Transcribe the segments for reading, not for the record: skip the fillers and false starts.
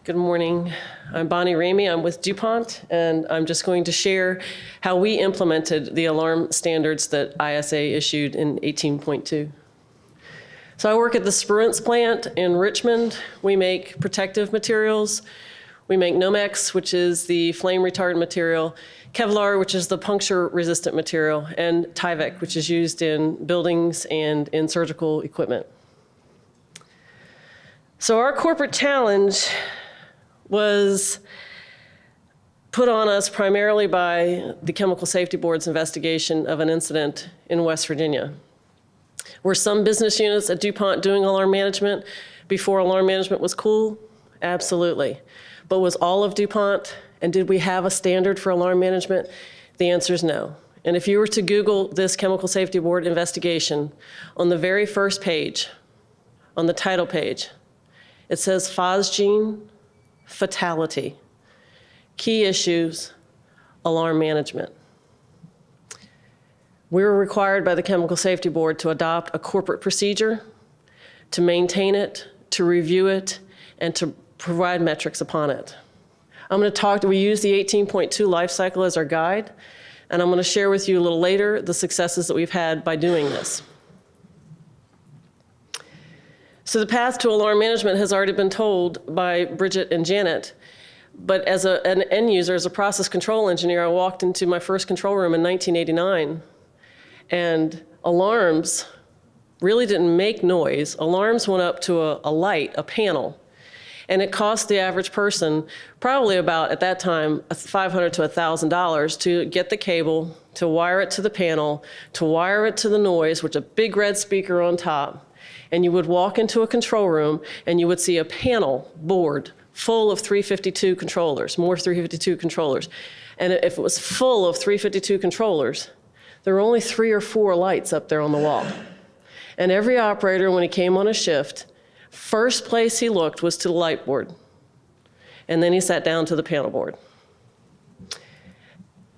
Good morning. I'm Bonnie Ramey. I'm with DuPont, and I'm just going to share how we implemented the alarm standards that ISA issued in 18.2. So I work at the Spruance plant in Richmond. We make protective materials. We make Nomex, which is the flame retardant material, Kevlar, which is the puncture resistant material, and Tyvek, which is used in buildings and in surgical equipment. So our corporate challenge was put on us primarily by the Chemical Safety Board's investigation of an incident in West Virginia. Were some business units at DuPont doing alarm management before alarm management was cool? Absolutely. But was all of DuPont, and did we have a standard for alarm management? The answer is no. And if you were to Google this Chemical Safety Board investigation, on the very first page, on the title page, it says phosgene fatality, key issues, alarm management. We were required by the Chemical Safety Board to adopt a corporate procedure, to maintain it, to review it, and to provide metrics upon it. We use the 18.2 life cycle as our guide, and I'm going to share with you a little later the successes that we've had by doing this. So the path to alarm management has already been told by Bridget and Janet, but as an end user, as a process control engineer, I walked into my first control room in 1989, and alarms really didn't make noise. Alarms went up to a light, a panel, and it cost the average person probably about, at that time, $500 to $1,000 to get the cable, to wire it to the panel, to wire it to the noise, which is a big red speaker on top. And you would walk into a control room and you would see a panel board full of 352 controllers, more 352 controllers. And if it was full of 352 controllers, there were only 3 or 4 lights up there on the wall. And every operator, when he came on a shift, first place he looked was to the light board. And then he sat down to the panel board.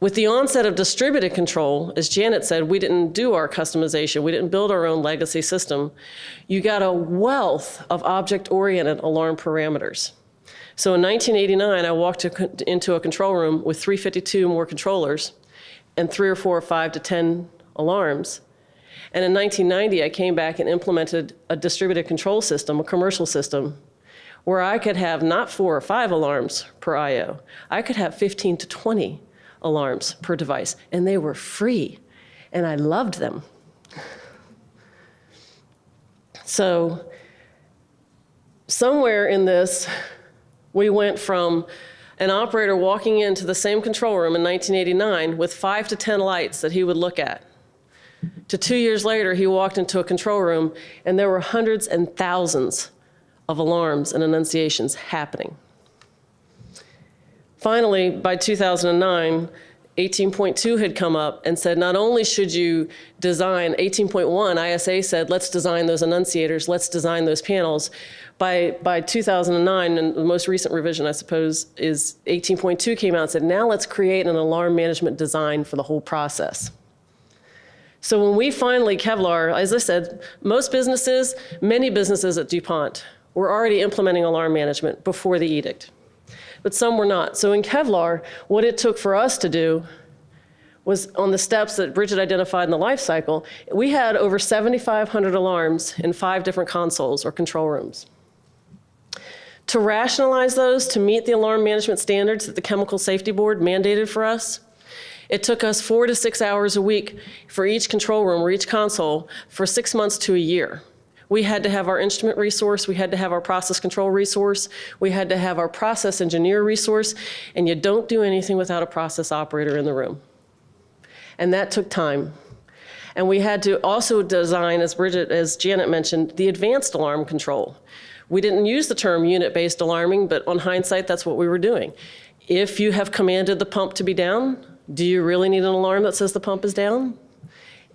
With the onset of distributed control, as Janet said, we didn't do our customization. We didn't build our own legacy system. You got a wealth of object-oriented alarm parameters. So in 1989, I walked into a control room with 352 more controllers and 3 or 4 or 5 to 10 alarms. And in 1990, I came back and implemented a distributed control system, a commercial system, where I could have not 4 or 5 alarms per IO. I could have 15 to 20 alarms per device, and they were free, and I loved them. So somewhere in this, we went from an operator walking into the same control room in 1989 with 5 to 10 lights that he would look at, to 2 years later, he walked into a control room, and there were hundreds and thousands of alarms and annunciations happening. Finally, by 2009, 18.2 had come up and said, not only should you design, 18.1, ISA said, let's design those annunciators, let's design those panels. By 2009, and the most recent revision, I suppose, is 18.2 came out and said, now let's create an alarm management design for the whole process. So when we finally, Kevlar, as I said, most businesses, many businesses at DuPont were already implementing alarm management before the edict, but some were not. So in Kevlar, what it took for us to do was on the steps that Bridget identified in the life cycle, we had over 7,500 alarms in 5 different consoles or control rooms. To rationalize those to meet the alarm management standards that the Chemical Safety Board mandated for us, it took us 4 to 6 hours a week for each control room or each console for 6 months to a year. We had to have our instrument resource, we had to have our process control resource, we had to have our process engineer resource, and you don't do anything without a process operator in the room. And that took time. And we had to also design, as Janet mentioned, the advanced alarm control. We didn't use the term unit-based alarming, but on hindsight, that's what we were doing. If you have commanded the pump to be down, do you really need an alarm that says the pump is down?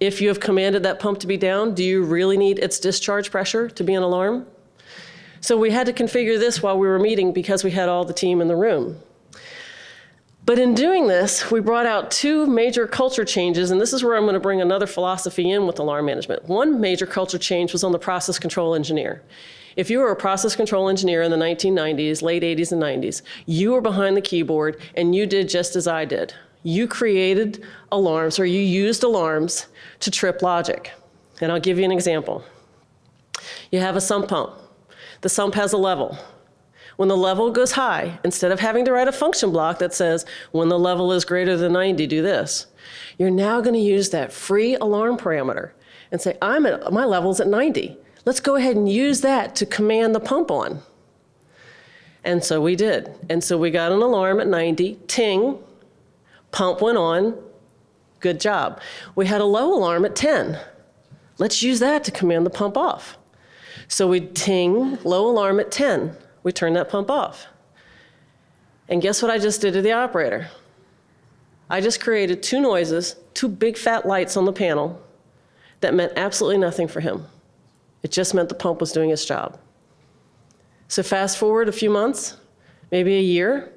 If you have commanded that pump to be down, do you really need its discharge pressure to be an alarm? So we had to configure this while we were meeting because we had all the team in the room. But in doing this, we brought out 2 major culture changes, and this is where I'm going to bring another philosophy in with alarm management. One major culture change was on the process control engineer. If you were a process control engineer in the 1990s, late 80s and 90s, you were behind the keyboard and you did just as I did. You created alarms, or you used alarms to trip logic. And I'll give you an example. You have a sump pump. The sump has a level. When the level goes high, instead of having to write a function block that says, when the level is greater than 90, do this, you're now going to use that free alarm parameter and say, my level's at 90. Let's go ahead and use that to command the pump on. And so we did. And so we got an alarm at 90, ting, pump went on, good job. We had a low alarm at 10. Let's use that to command the pump off. So we ting, low alarm at 10. We turn that pump off. And guess what I just did to the operator? I just created two noises, two big fat lights on the panel that meant absolutely nothing for him. It just meant the pump was doing its job. So fast forward a few months, maybe a year,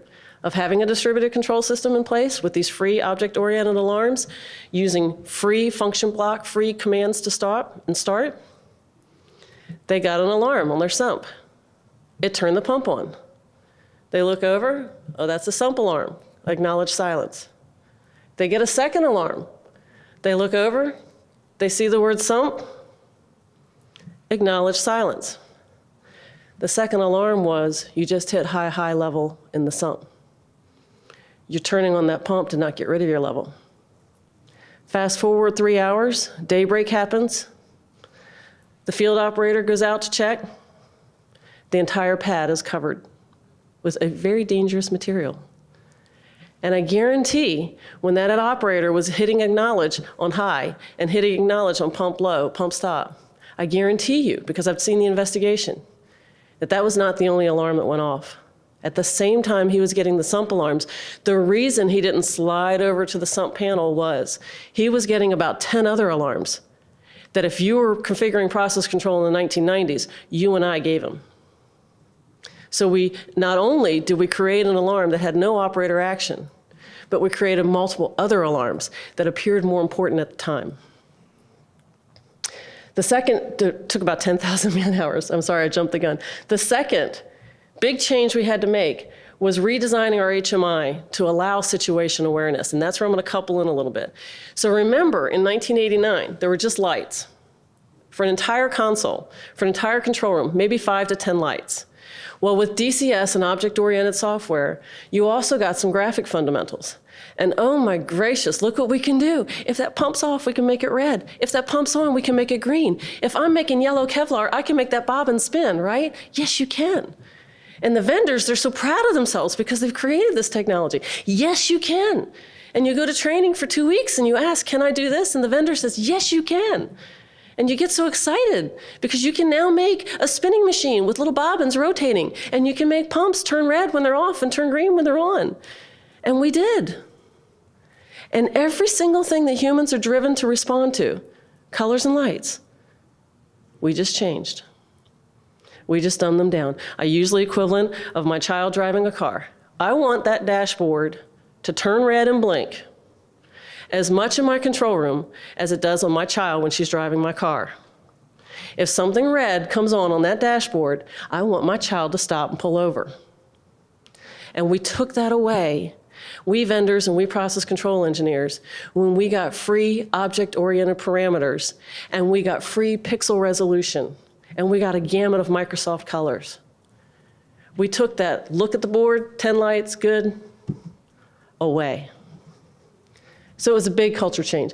of having a distributed control system in place with these free object-oriented alarms, using free function block, free commands to stop and start, they got an alarm on their sump. It turned the pump on. They look over, oh, that's a sump alarm. Acknowledge silence. They get a second alarm. They look over, they see the word sump, acknowledge silence. The second alarm was, you just hit high, high level in the sump. You're turning on that pump to not get rid of your level. Fast forward 3 hours, daybreak happens. The field operator goes out to check. The entire pad is covered with a very dangerous material. And I guarantee when that operator was hitting acknowledge on high and hitting acknowledge on pump low, pump stop, I guarantee you, because I've seen the investigation, that that was not the only alarm that went off. At the same time he was getting the sump alarms, the reason he didn't slide over to the sump panel was he was getting about 10 other alarms that if you were configuring process control in the 1990s, you and I gave him. So we not only did we create an alarm that had no operator action, but we created multiple other alarms that appeared more important at the time. The second, it took about 10,000 man hours. I'm sorry, I jumped the gun. The second big change we had to make was redesigning our HMI to allow situation awareness, and that's where I'm going to couple in a little bit. So remember, in 1989, there were just lights. For an entire console, for an entire control room, maybe 5 to 10 lights. Well, with DCS and object-oriented software, you also got some graphic fundamentals. And oh my gracious, look what we can do. If that pump's off, we can make it red. If that pump's on, we can make it green. If I'm making yellow Kevlar, I can make that bobbin spin, right? Yes, you can. And the vendors, they're so proud of themselves because they've created this technology. Yes, you can. And you go to training for 2 weeks and you ask, can I do this? And the vendor says, yes, you can. And you get so excited because you can now make a spinning machine with little bobbins rotating, and you can make pumps turn red when they're off and turn green when they're on. And we did. And every single thing that humans are driven to respond to, colors and lights, we just changed. We just dumbed them down. I use the equivalent of my child driving a car. I want that dashboard to turn red and blink as much in my control room as it does on my child when she's driving my car. If something red comes on that dashboard, I want my child to stop and pull over. And we took that away, we vendors and we process control engineers, when we got free object-oriented parameters, and we got free pixel resolution, and we got a gamut of Microsoft colors. We took that, look at the board, 10 lights, good, away. So it was a big culture change.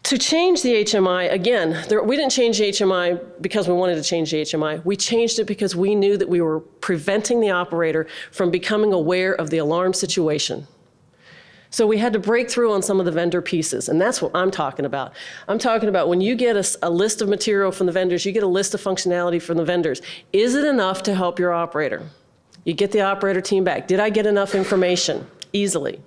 To change the HMI, again, we didn't change the HMI because we wanted to change the HMI. We changed it because we knew that we were preventing the operator from becoming aware of the alarm situation. So we had to break through on some of the vendor pieces, and that's what I'm talking about. I'm talking about when you get a list of material from the vendors, you get a list of functionality from the vendors. Is it enough to help your operator? You get the operator team back. Did I get enough information? Easily.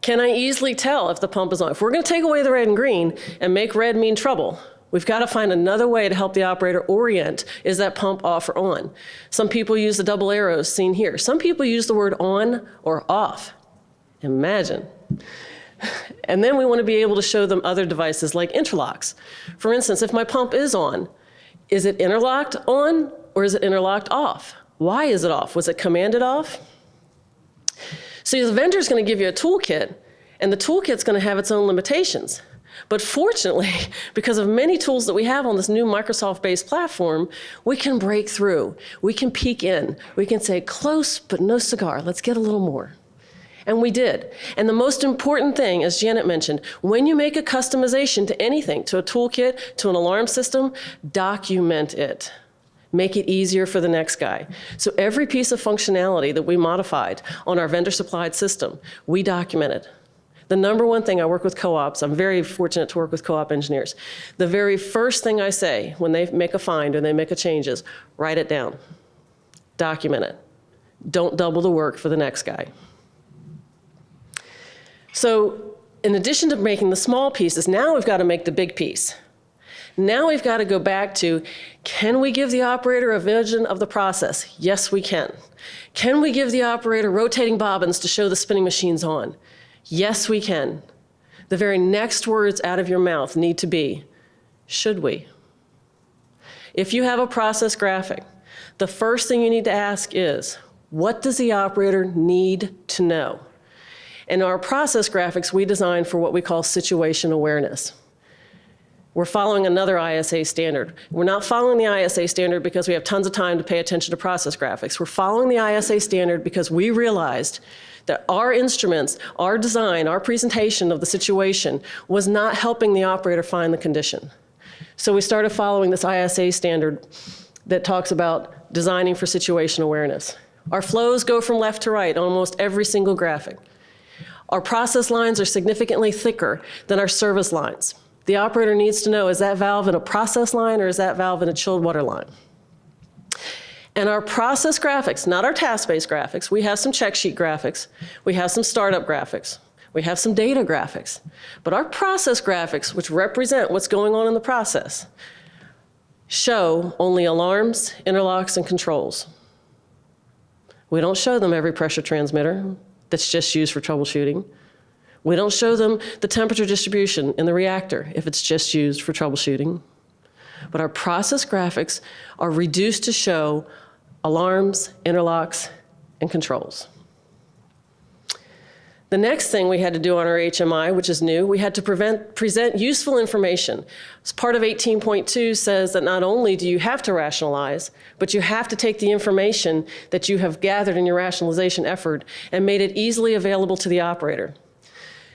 Can I easily tell if the pump is on? If we're going to take away the red and green and make red mean trouble, we've got to find another way to help the operator orient, is that pump off or on? Some people use the double arrows seen here. Some people use the word on or off. Imagine. And then we want to be able to show them other devices like interlocks. For instance, if my pump is on, Is it interlocked on or is it interlocked off? Why is it off? Was it commanded off? So the vendor's going to give you a toolkit, and the toolkit's going to have its own limitations. But fortunately, because of many tools that we have on this new Microsoft-based platform, we can break through. We can peek in. We can say, close but no cigar. Let's get a little more. And we did. And the most important thing, as Janet mentioned, when you make a customization to anything, to a toolkit, to an alarm system, document it. Make it easier for the next guy. So every piece of functionality that we modified on our vendor-supplied system, we documented. The number one thing, I work with co-ops. I'm very fortunate to work with co-op engineers. The very first thing I say when they make a find or they make a change is, write it down. Document it. Don't double the work for the next guy. So in addition to making the small pieces, now we've got to make the big piece. Now we've got to go back to, can we give the operator a vision of the process? Yes, we can. Can we give the operator rotating bobbins to show the spinning machine's on? Yes, we can. The very next words out of your mouth need to be, should we? If you have a process graphic, the first thing you need to ask is, what does the operator need to know? In our process graphics, we design for what we call situation awareness. We're following another ISA standard. We're not following the ISA standard because we have tons of time to pay attention to process graphics. We're following the ISA standard because we realized that our instruments, our design, our presentation of the situation was not helping the operator find the condition. So we started following this ISA standard that talks about designing for situation awareness. Our flows go from left to right on almost every single graphic. Our process lines are significantly thicker than our service lines. The operator needs to know, is that valve in a process line or is that valve in a chilled water line? And our process graphics, not our task-based graphics, we have some check sheet graphics, we have some startup graphics, we have some data graphics. But our process graphics, which represent what's going on in the process, show only alarms, interlocks, and controls. We don't show them every pressure transmitter that's just used for troubleshooting. We don't show them the temperature distribution in the reactor if it's just used for troubleshooting. But our process graphics are reduced to show alarms, interlocks, and controls. The next thing we had to do on our HMI, which is new, we had to present useful information. As part of 18.2 says that not only do you have to rationalize, but you have to take the information that you have gathered in your rationalization effort and made it easily available to the operator.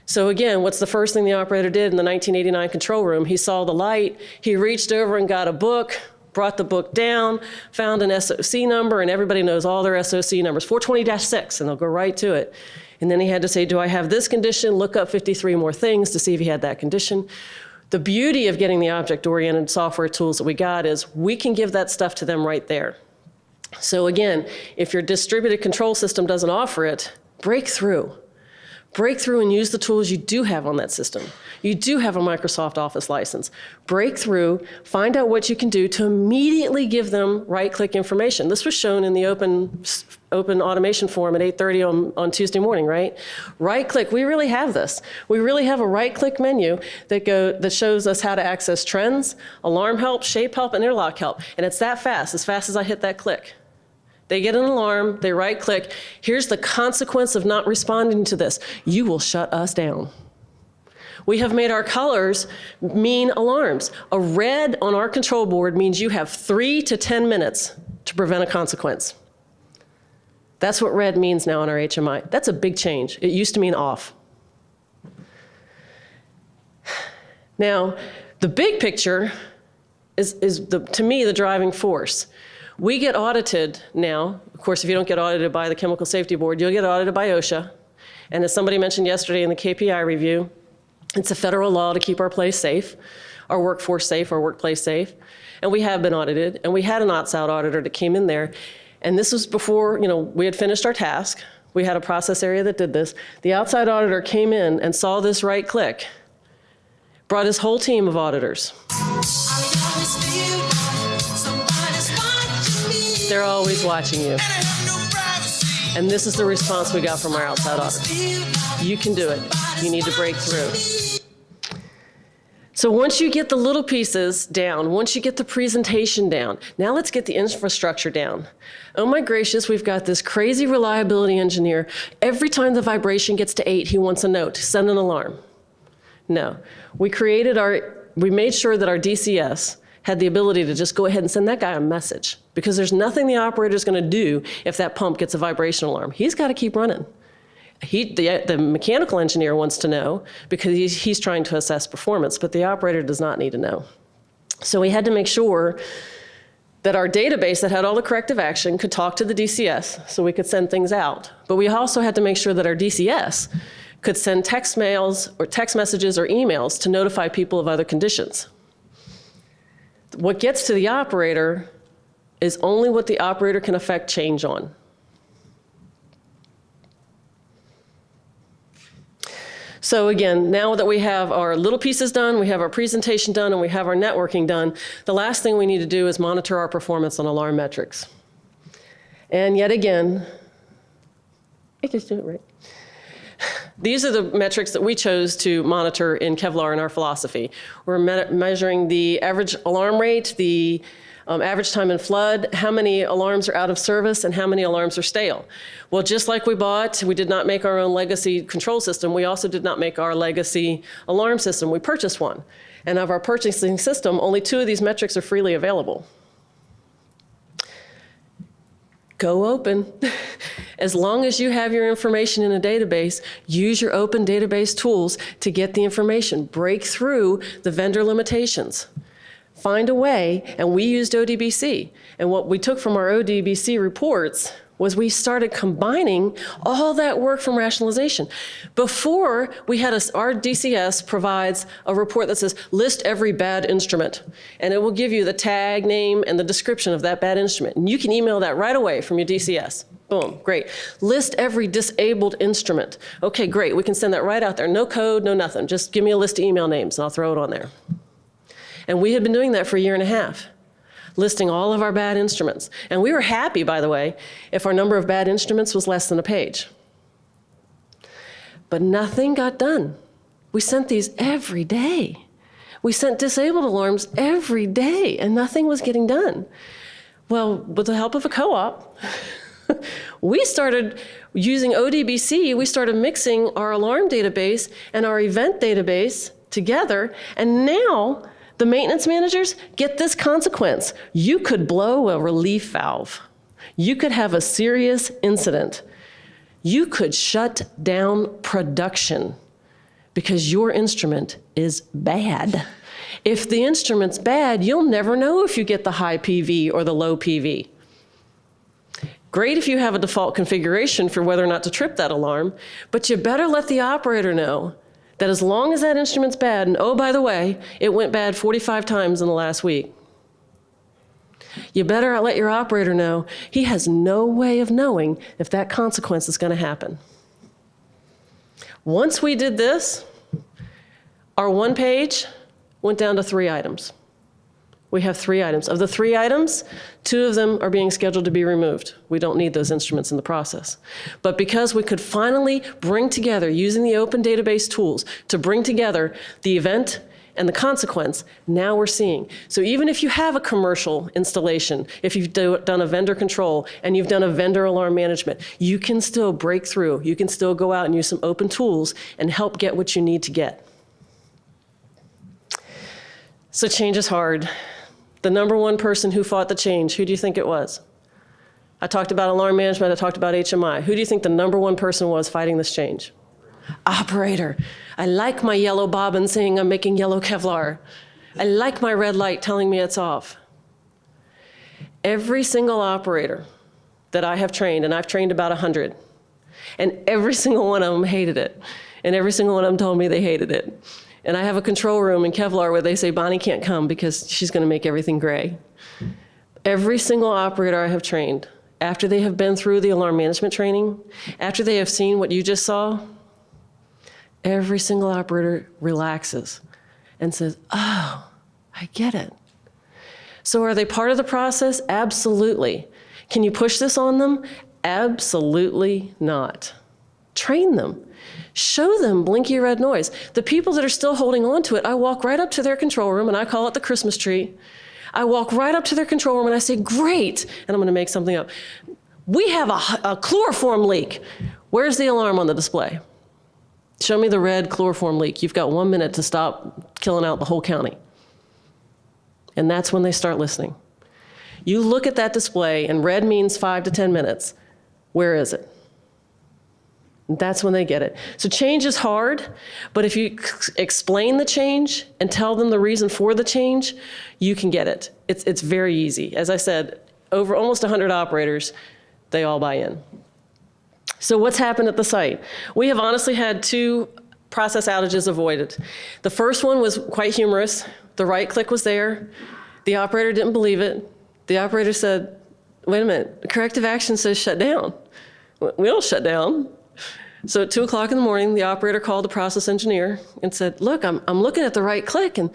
So again, what's the first thing the operator did in the 1989 control room? He saw the light, he reached over and got a book, brought the book down, found an SOC number, and everybody knows all their SOC numbers, 420-6, and they'll go right to it. And then he had to say, do I have this condition? Look up 53 more things to see if he had that condition. The beauty of getting the object-oriented software tools that we got is we can give that stuff to them right there. So again, if your distributed control system doesn't offer it, break through. Break through and use the tools you do have on that system. You do have a Microsoft Office license. Break through, find out what you can do to immediately give them right-click information. This was shown in the open automation forum at 8:30 on Tuesday morning, right? Right-click, we really have this. We really have a right-click menu that shows us how to access trends, alarm help, shape help, and interlock help. And it's that fast as I hit that click. They get an alarm, they right-click. Here's the consequence of not responding to this. You will shut us down. We have made our colors mean alarms. A red on our control board means you have 3 to 10 minutes to prevent a consequence. That's what red means now on our HMI. That's a big change. It used to mean off. Now, the big picture is to me, the driving force. We get audited now. Of course, if you don't get audited by the Chemical Safety Board, you'll get audited by OSHA. And as somebody mentioned yesterday in the KPI review, it's a federal law to keep our place safe, our workforce safe, our workplace safe. And we have been audited. And we had an outside auditor that came in there. And this was before, we had finished our task. We had a process area that did this. The outside auditor came in and saw this right click, brought his whole team of auditors. They're always watching you. And this is the response we got from our outside auditor. You can do it. You need to break through. So once you get the little pieces down, once you get the presentation down, now let's get the infrastructure down. Oh my gracious, we've got this crazy reliability engineer. Every time the vibration gets to 8, he wants a note, send an alarm. No, we made sure that our DCS had the ability to just go ahead and send that guy a message, because there's nothing the operator's gonna do if that pump gets a vibration alarm. He's gotta keep running. The mechanical engineer wants to know because he's trying to assess performance, but the operator does not need to know. So we had to make sure that our database that had all the corrective action could talk to the DCS so we could send things out. But we also had to make sure that our DCS could send text mails or text messages or emails to notify people of other conditions. What gets to the operator is only what the operator can affect change on. So again, now that we have our little pieces done, we have our presentation done, and we have our networking done, the last thing we need to do is monitor our performance on alarm metrics. And yet again, I just do it right. These are the metrics that we chose to monitor in Kevlar in our philosophy. We're measuring the average alarm rate, the average time in flood, how many alarms are out of service, and how many alarms are stale. Well, just like we did not make our own legacy control system, we also did not make our legacy alarm system. We purchased one. And of our purchasing system, only 2 of these metrics are freely available. Go open. As long as you have your information in a database, use your open database tools to get the information. Break through the vendor limitations. Find a way, and we used ODBC. And what we took from our ODBC reports was we started combining all that work from rationalization. Before, we had our DCS provides a report that says, list every bad instrument. And it will give you the tag name and the description of that bad instrument. And you can email that right away from your DCS. Boom, great. List every disabled instrument. Okay, great, we can send that right out there. No code, no nothing. Just give me a list of email names and I'll throw it on there. And we had been doing that for 1.5 years, listing all of our bad instruments. And we were happy, by the way, if our number of bad instruments was less than a page. But nothing got done. We sent these every day. We sent disabled alarms every day, and nothing was getting done. Well, with the help of a co-op, we started using ODBC. We started mixing our alarm database and our event database together, and now the maintenance managers get this consequence. You could blow a relief valve. You could have a serious incident. You could shut down production because your instrument is bad. If the instrument's bad, you'll never know if you get the high PV or the low PV. Great if you have a default configuration for whether or not to trip that alarm, but you better let the operator know that as long as that instrument's bad, and oh, by the way, it went bad 45 times in the last week, you better let your operator know he has no way of knowing if that consequence is going to happen. Once we did this, our 1 page went down to 3 items. We have 3 items. Of the 3 items, 2 of them are being scheduled to be removed. We don't need those instruments in the process. But because we could finally bring together, using the open database tools, to bring together the event and the consequence, now we're seeing. So even if you have a commercial installation, if you've done a vendor control and you've done a vendor alarm management, you can still break through. You can still go out and use some open tools and help get what you need to get. So change is hard. The number 1 person who fought the change, who do you think it was? I talked about alarm management, I talked about HMI. Who do you think the number 1 person was fighting this change? Operator. I like my yellow bobbin saying I'm making yellow Kevlar. I like my red light telling me it's off. Every single operator that I have trained, and I've trained about 100, and every single one of them hated it. And every single one of them told me they hated it. And I have a control room in Kevlar where they say Bonnie can't come because she's going to make everything gray. Every single operator I have trained, after they have been through the alarm management training, after they have seen what you just saw, every single operator relaxes and says, oh, I get it. So are they part of the process? Absolutely. Can you push this on them? Absolutely not. Train them. Show them blinky red noise. The people that are still holding on to it, I walk right up to their control room, and I call it the Christmas tree. I walk right up to their control room and I say, great, and I'm gonna make something up. We have a chloroform leak. Where's the alarm on the display? Show me the red chloroform leak. You've got 1 minute to stop killing out the whole county. And that's when they start listening. You look at that display, and red means 5 to 10 minutes. Where is it? That's when they get it. So change is hard, but if you explain the change and tell them the reason for the change, you can get it. It's very easy. As I said, over almost 100 operators, they all buy in. So what's happened at the site? We have honestly had 2 process outages avoided. The first one was quite humorous. The right click was there. The operator didn't believe it. The operator said, wait a minute, corrective action says shut down. We don't shut down. So at 2 o'clock in the morning, the operator called the process engineer and said, look, I'm looking at the right click and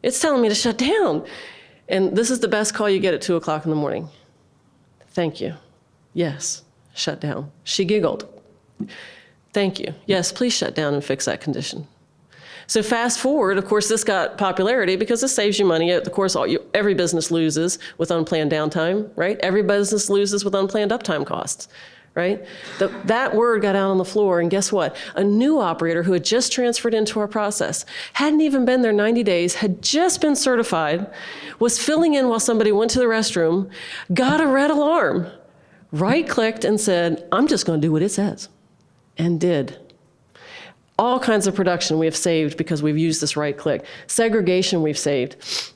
it's telling me to shut down. And this is the best call you get at 2 o'clock in the morning. Thank you. Yes, shut down. She giggled. Thank you. Yes, please shut down and fix that condition. So fast forward, of course, this got popularity because this saves you money. Of course, every business loses with unplanned downtime, right? Every business loses with unplanned uptime costs. Right? That word got out on the floor, and guess what? A new operator who had just transferred into our process, hadn't even been there 90 days, had just been certified, was filling in while somebody went to the restroom, got a red alarm, right-clicked and said, I'm just going to do what it says, and did. All kinds of production we have saved because we've used this right-click. Segregation we've saved.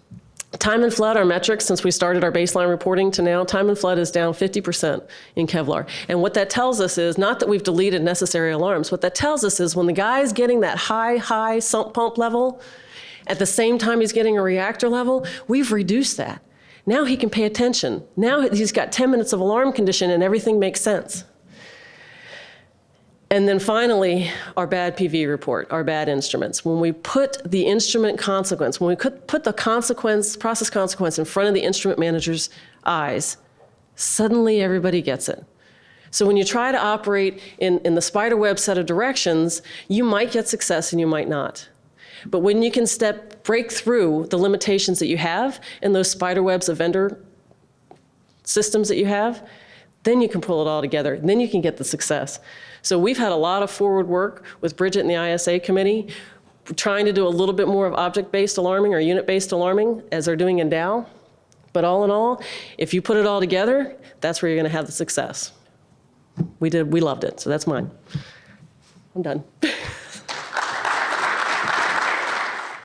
Time and flood, our metrics, since we started our baseline reporting to now, time and flood is down 50% in Kevlar. And what that tells us is not that we've deleted necessary alarms. What that tells us is when the guy's getting that high sump pump level, at the same time he's getting a reactor level, we've reduced that. Now he can pay attention. Now he's got 10 minutes of alarm condition and everything makes sense. And then finally, our bad PV report, our bad instruments. When we put the instrument consequence, when we put the process consequence in front of the instrument manager's eyes, suddenly everybody gets it. So when you try to operate in the spider web set of directions, you might get success and you might not. But when you can break through the limitations that you have in those spider webs of vendor systems that you have, then you can pull it all together. Then you can get the success. So we've had a lot of forward work with Bridget and the ISA committee, trying to do a little bit more of object-based alarming or unit-based alarming as they're doing in Dow. But all in all, if you put it all together, that's where you're going to have the success. We loved it, so that's mine. I'm done.